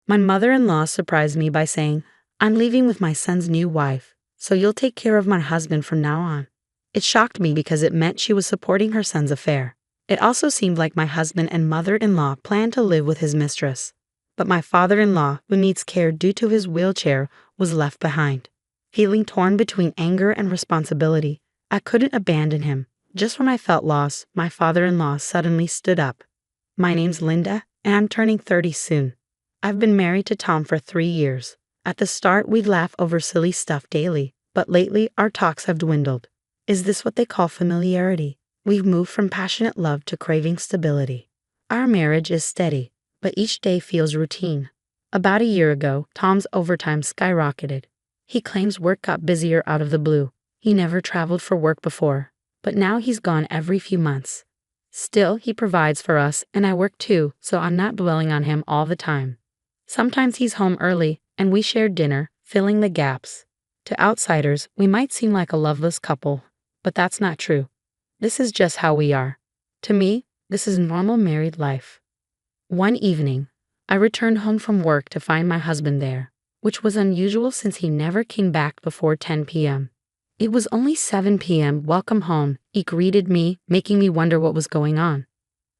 My mother-in-law surprised me by saying, "I'm leaving with my son's new wife, so you'll take care of my husband from now on." It shocked me because it meant she was supporting her son's affair. It also seemed like my husband and mother-in-law planned to live with his mistress. But my father-in-law, who needs care due to his wheelchair, was left behind. Feeling torn between anger and responsibility, I couldn't abandon him. Just when I felt lost, my father-in-law suddenly stood up. "My name's Linda, and I'm turning 30 soon. I've been married to Tom for 3 years. At the start, we'd laugh over silly stuff daily, but lately our talks have dwindled. Is this what they call familiarity? We've moved from passionate love to craving stability. Our marriage is steady, but each day feels routine." About a year ago, Tom's overtime skyrocketed. He claims work got busier out of the blue. He never traveled for work before, but now he's gone every few months. Still, he provides for us, and I work too, so I'm not dwelling on him all the time. Sometimes he's home early, and we share dinner, filling the gaps. To outsiders, we might seem like a loveless couple, but that's not true. This is just how we are. To me, this is normal married life. One evening, I returned home from work to find my husband there, which was unusual since he never came back before 10 p.m. It was only 7 p.m. "Welcome home," he greeted me, making me wonder what was going on.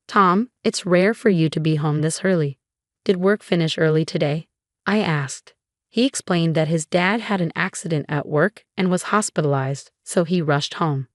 "Tom, it's rare for you to be home this early. Did work finish early today?" I asked. He explained that his dad had an accident at work and was hospitalized, so he rushed home.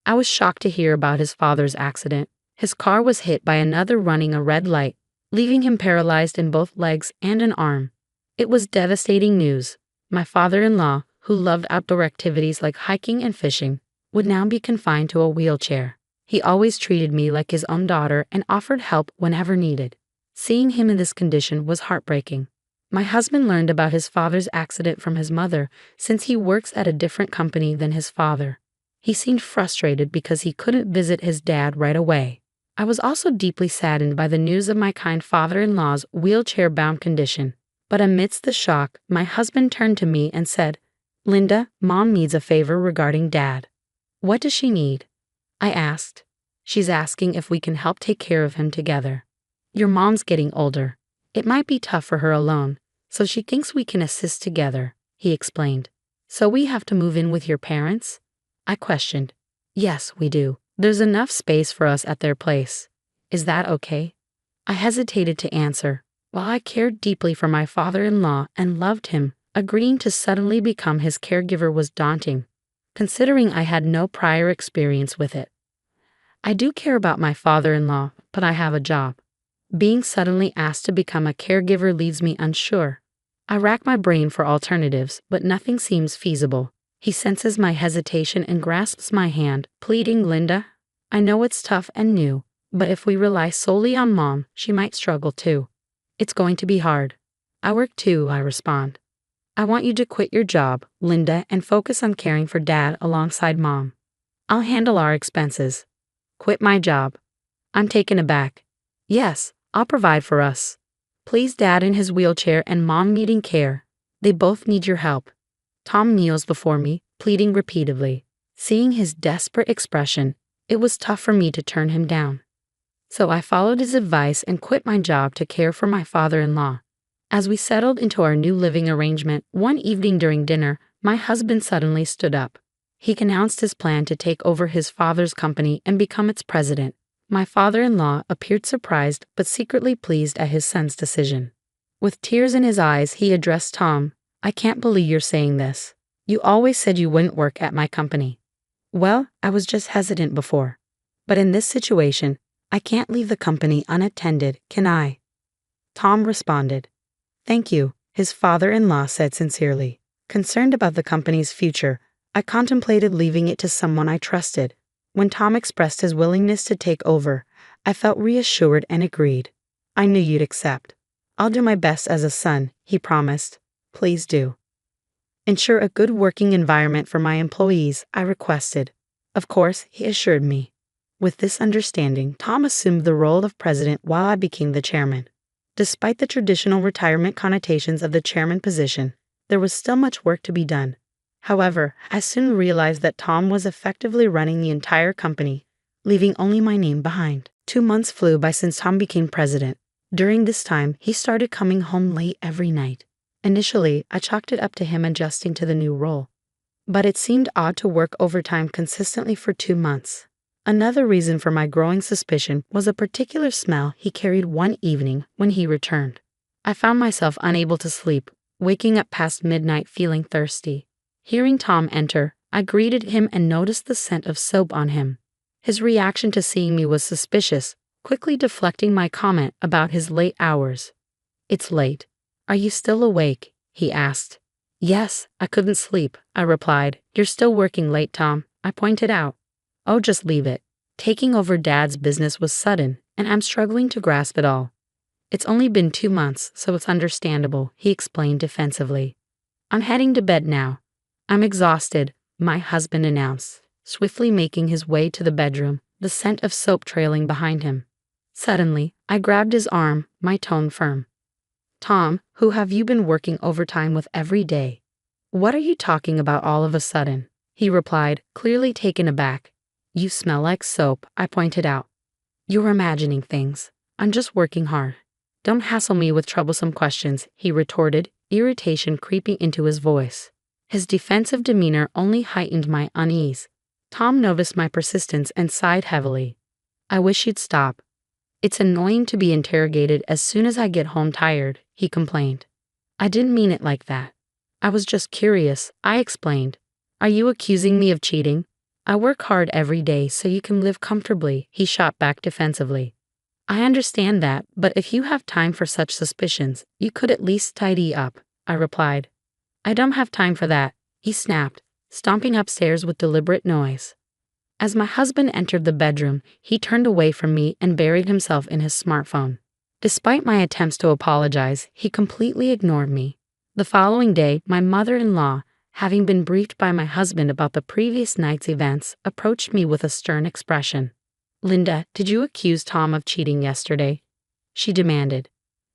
I was shocked to hear about his father's accident. His car was hit by another running a red light, leaving him paralyzed in both legs and an arm. It was devastating news. My father-in-law, who loved outdoor activities like hiking and fishing, would now be confined to a wheelchair. He always treated me like his own daughter and offered help whenever needed. Seeing him in this condition was heartbreaking. My husband learned about his father's accident from his mother since he works at a different company than his father. He seemed frustrated because he couldn't visit his dad right away. I was also deeply saddened by the news of my kind father-in-law's wheelchair-bound condition. But amidst the shock, my husband turned to me and said, "Linda, Mom needs a favor regarding Dad." "What does she need?" I asked. "She's asking if we can help take care of him together. Your mom's getting older. It might be tough for her alone, so she thinks we can assist together," he explained. "So we have to move in with your parents?" I questioned. "Yes, we do. There's enough space for us at their place. Is that okay?" I hesitated to answer. While I cared deeply for my father-in-law and loved him, agreeing to suddenly become his caregiver was daunting, considering I had no prior experience with it. I do care about my father-in-law, but I have a job. Being suddenly asked to become a caregiver leaves me unsure. I rack my brain for alternatives, but nothing seems feasible. He senses my hesitation and grasps my hand, pleading, "Linda, I know it's tough and new, but if we rely solely on Mom, she might struggle too. It's going to be hard." "I work too," I respond. "I want you to quit your job, Linda, and focus on caring for Dad alongside Mom. I'll handle our expenses." "Quit my job?" I'm taken aback. "Yes, I'll provide for us. Please, Dad in his wheelchair and Mom needing care. They both need your help." Tom kneels before me, pleading repeatedly. Seeing his desperate expression, it was tough for me to turn him down. So I followed his advice and quit my job to care for my father-in-law. As we settled into our new living arrangement, one evening during dinner, my husband suddenly stood up. He announced his plan to take over his father's company and become its president. My father-in-law appeared surprised but secretly pleased at his son's decision. With tears in his eyes, he addressed Tom. "I can't believe you're saying this. You always said you wouldn't work at my company." "Well, I was just hesitant before. But in this situation, I can't leave the company unattended, can I?" Tom responded. "Thank you," his father-in-law said sincerely. Concerned about the company's future, I contemplated leaving it to someone I trusted. When Tom expressed his willingness to take over, I felt reassured and agreed. "I knew you'd accept." "I'll do my best as a son," he promised. "Please do. Ensure a good working environment for my employees," I requested. "Of course," he assured me. With this understanding, Tom assumed the role of president while I became the chairman. Despite the traditional retirement connotations of the chairman position, there was still much work to be done. However, I soon realized that Tom was effectively running the entire company, leaving only my name behind. 2 months flew by since Tom became president. During this time, he started coming home late every night. Initially, I chalked it up to him adjusting to the new role. But it seemed odd to work overtime consistently for 2 months. Another reason for my growing suspicion was a particular smell he carried one evening when he returned. I found myself unable to sleep, waking up past midnight feeling thirsty. Hearing Tom enter, I greeted him and noticed the scent of soap on him. His reaction to seeing me was suspicious, quickly deflecting my comment about his late hours. "It's late. Are you still awake?" he asked. "Yes, I couldn't sleep," I replied. "You're still working late, Tom," I pointed out. "Oh, just leave it. Taking over Dad's business was sudden, and I'm struggling to grasp it all." "It's only been 2 months, so it's understandable," he explained defensively. "I'm heading to bed now." "I'm exhausted," my husband announced, swiftly making his way to the bedroom, the scent of soap trailing behind him. Suddenly, I grabbed his arm, my tone firm. "Tom, who have you been working overtime with every day?" "What are you talking about all of a sudden?" he replied, clearly taken aback. "You smell like soap," I pointed out. "You're imagining things. I'm just working hard." "Don't hassle me with troublesome questions," he retorted, irritation creeping into his voice. His defensive demeanor only heightened my unease. Tom noticed my persistence and sighed heavily. "I wish you'd stop. It's annoying to be interrogated as soon as I get home tired," he complained. "I didn't mean it like that. I was just curious," I explained. "Are you accusing me of cheating?" "I work hard every day so you can live comfortably," he shot back defensively. "I understand that, but if you have time for such suspicions, you could at least tidy up," I replied. "I don't have time for that," he snapped, stomping upstairs with deliberate noise. As my husband entered the bedroom, he turned away from me and buried himself in his smartphone. Despite my attempts to apologize, he completely ignored me. The following day, my mother-in-law, having been briefed by my husband about the previous night's events, approached me with a stern expression. "Linda, did you accuse Tom of cheating yesterday?" she demanded.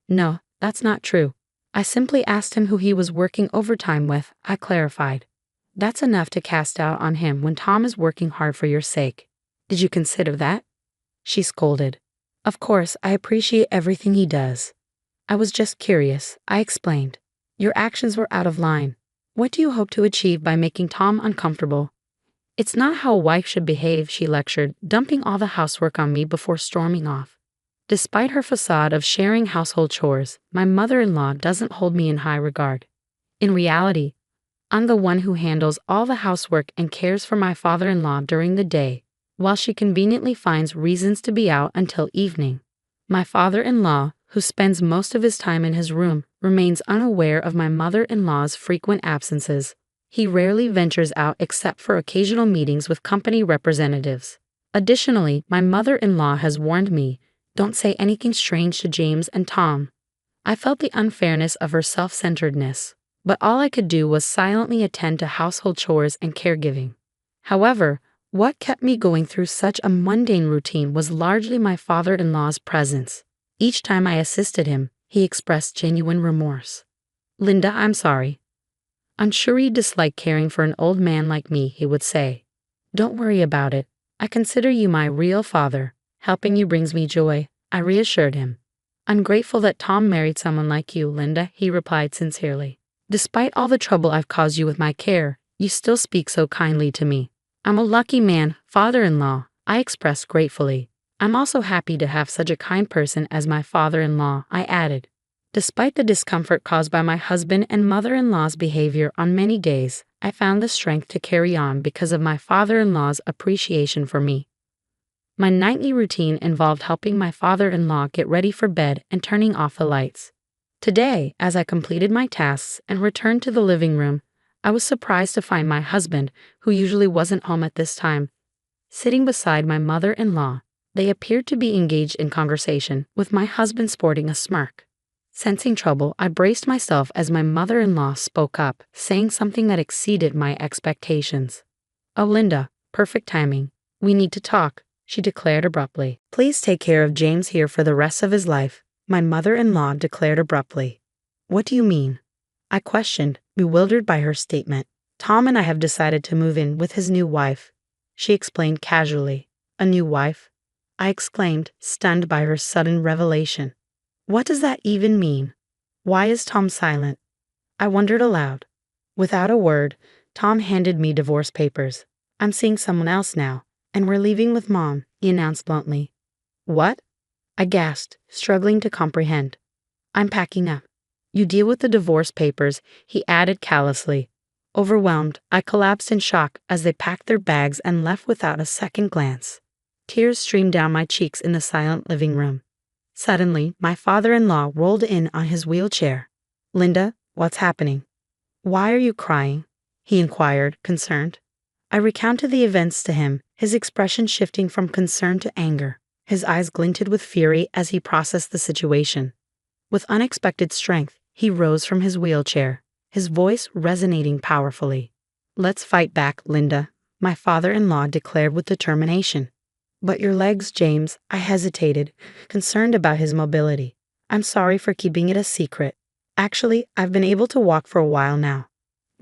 "No, that's not true. I simply asked him who he was working overtime with," I clarified. "That's enough to cast doubt on him when Tom is working hard for your sake. Did you consider that?" she scolded. "Of course, I appreciate everything he does. I was just curious," I explained. "Your actions were out of line. What do you hope to achieve by making Tom uncomfortable?" "It's not how a wife should behave," she lectured, dumping all the housework on me before storming off. Despite her facade of sharing household chores, my mother-in-law doesn't hold me in high regard. In reality, I'm the one who handles all the housework and cares for my father-in-law during the day, while she conveniently finds reasons to be out until evening. My father-in-law, who spends most of his time in his room, remains unaware of my mother-in-law's frequent absences. He rarely ventures out except for occasional meetings with company representatives. Additionally, my mother-in-law has warned me, "Don't say anything strange to James and Tom." I felt the unfairness of her self-centeredness, but all I could do was silently attend to household chores and caregiving. However, what kept me going through such a mundane routine was largely my father-in-law's presence. Each time I assisted him, he expressed genuine remorse. "Linda, I'm sorry. I'm sure you dislike caring for an old man like me," he would say. "Don't worry about it. I consider you my real father. Helping you brings me joy," I reassured him. "I'm grateful that Tom married someone like you, Linda," he replied sincerely. "Despite all the trouble I've caused you with my care, you still speak so kindly to me." "I'm a lucky man, father-in-law," I expressed gratefully. "I'm also happy to have such a kind person as my father-in-law," I added. Despite the discomfort caused by my husband and mother-in-law's behavior on many days, I found the strength to carry on because of my father-in-law's appreciation for me. My nightly routine involved helping my father-in-law get ready for bed and turning off the lights. Today, as I completed my tasks and returned to the living room, I was surprised to find my husband, who usually wasn't home at this time, sitting beside my mother-in-law. They appeared to be engaged in conversation, with my husband sporting a smirk. Sensing trouble, I braced myself as my mother-in-law spoke up, saying something that exceeded my expectations. "Oh, Linda, perfect timing. We need to talk," she declared abruptly. "Please take care of James here for the rest of his life," my mother-in-law declared abruptly. "What do you mean?" I questioned, bewildered by her statement. "Tom and I have decided to move in with his new wife," she explained casually. "A new wife?" I exclaimed, stunned by her sudden revelation. What does that even mean? Why is Tom silent? I wondered aloud. Without a word, Tom handed me divorce papers. I'm seeing someone else now, and we're leaving with Mom, he announced bluntly. What? I gasped, struggling to comprehend. I'm packing up. You deal with the divorce papers, he added callously. Overwhelmed, I collapsed in shock as they packed their bags and left without a second glance. Tears streamed down my cheeks in the silent living room. Suddenly, my father-in-law rolled in on his wheelchair. Linda, what's happening? Why are you crying? He inquired, concerned. I recounted the events to him, his expression shifting from concern to anger. His eyes glinted with fury as he processed the situation. With unexpected strength, he rose from his wheelchair, his voice resonating powerfully. Let's fight back, Linda, my father-in-law declared with determination. But your legs, James, I hesitated, concerned about his mobility. I'm sorry for keeping it a secret. Actually, I've been able to walk for a while now.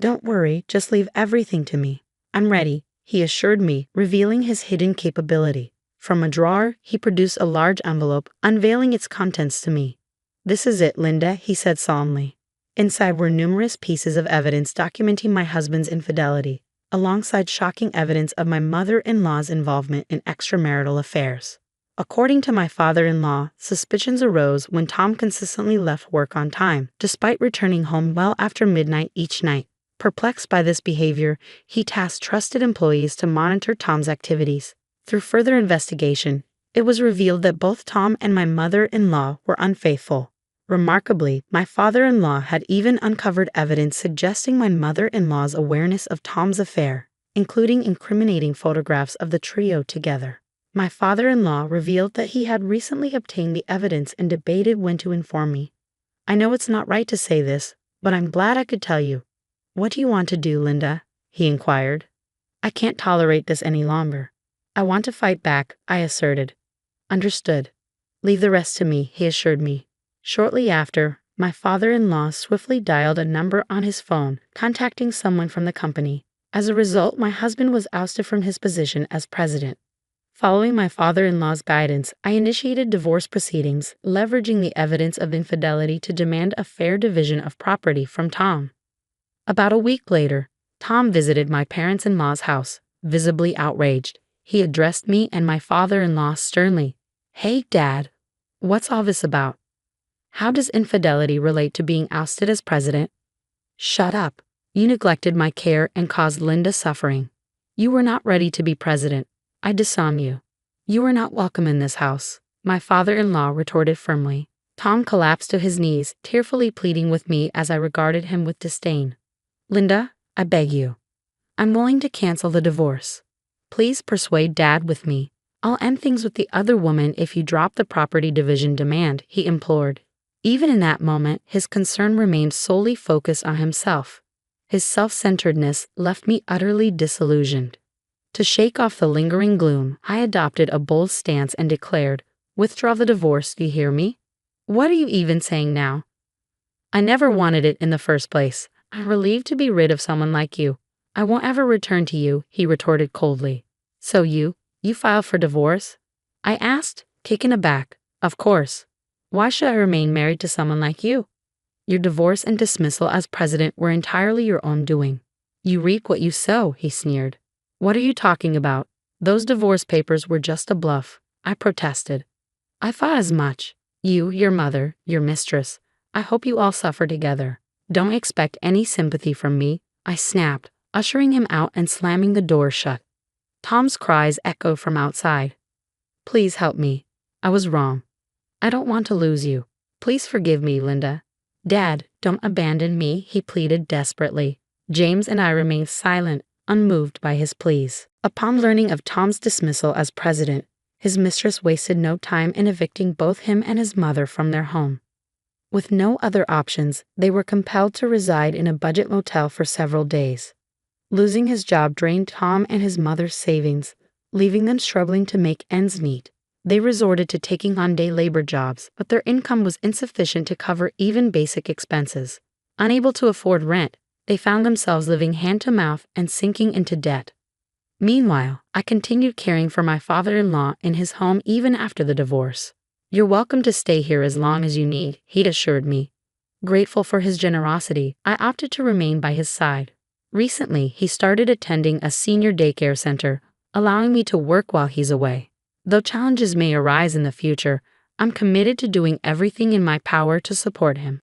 Don't worry, just leave everything to me. I'm ready, he assured me, revealing his hidden capability. From a drawer, he produced a large envelope, unveiling its contents to me. This is it, Linda, he said solemnly. Inside were numerous pieces of evidence documenting my husband's infidelity, alongside shocking evidence of my mother-in-law's involvement in extramarital affairs. According to my father-in-law, suspicions arose when Tom consistently left work on time, despite returning home well after midnight each night. Perplexed by this behavior, he tasked trusted employees to monitor Tom's activities. Through further investigation, it was revealed that both Tom and my mother-in-law were unfaithful. Remarkably, my father-in-law had even uncovered evidence suggesting my mother-in-law's awareness of Tom's affair, including incriminating photographs of the trio together. My father-in-law revealed that he had recently obtained the evidence and debated when to inform me. I know it's not right to say this, but I'm glad I could tell you. What do you want to do, Linda? He inquired. I can't tolerate this any longer. I want to fight back, I asserted. Understood. Leave the rest to me, he assured me. Shortly after, my father-in-law swiftly dialed a number on his phone, contacting someone from the company. As a result, my husband was ousted from his position as president. Following my father-in-law's guidance, I initiated divorce proceedings, leveraging the evidence of infidelity to demand a fair division of property from Tom. About a week later, Tom visited my parents-in-law's house, visibly outraged. He addressed me and my father-in-law sternly. Hey, Dad, what's all this about? How does infidelity relate to being ousted as president? Shut up. You neglected my care and caused Linda suffering. You were not ready to be president. I disown you. You are not welcome in this house, my father-in-law retorted firmly. Tom collapsed to his knees, tearfully pleading with me as I regarded him with disdain. Linda, I beg you. I'm willing to cancel the divorce. Please persuade Dad with me. I'll end things with the other woman if you drop the property division demand, he implored. Even in that moment, his concern remained solely focused on himself. His self-centeredness left me utterly disillusioned. To shake off the lingering gloom, I adopted a bold stance and declared, Withdraw the divorce, do you hear me? What are you even saying now? I never wanted it in the first place. I'm relieved to be rid of someone like you. I won't ever return to you, he retorted coldly. So you filed for divorce? I asked, taken aback. Of course. Why should I remain married to someone like you? Your divorce and dismissal as president were entirely your own doing. You reap what you sow, he sneered. What are you talking about? Those divorce papers were just a bluff, I protested. I thought as much. You, your mother, your mistress. I hope you all suffer together. Don't expect any sympathy from me, I snapped, ushering him out and slamming the door shut. Tom's cries echoed from outside. Please help me. I was wrong. I don't want to lose you. Please forgive me, Linda. Dad, don't abandon me, he pleaded desperately. James and I remained silent, unmoved by his pleas. Upon learning of Tom's dismissal as president, his mistress wasted no time in evicting both him and his mother from their home. With no other options, they were compelled to reside in a budget motel for several days. Losing his job drained Tom and his mother's savings, leaving them struggling to make ends meet. They resorted to taking on day labor jobs, but their income was insufficient to cover even basic expenses. Unable to afford rent, they found themselves living hand-to-mouth and sinking into debt. Meanwhile, I continued caring for my father-in-law in his home even after the divorce. You're welcome to stay here as long as you need, he assured me. Grateful for his generosity, I opted to remain by his side. Recently, he started attending a senior daycare center, allowing me to work while he's away. Though challenges may arise in the future, I'm committed to doing everything in my power to support him.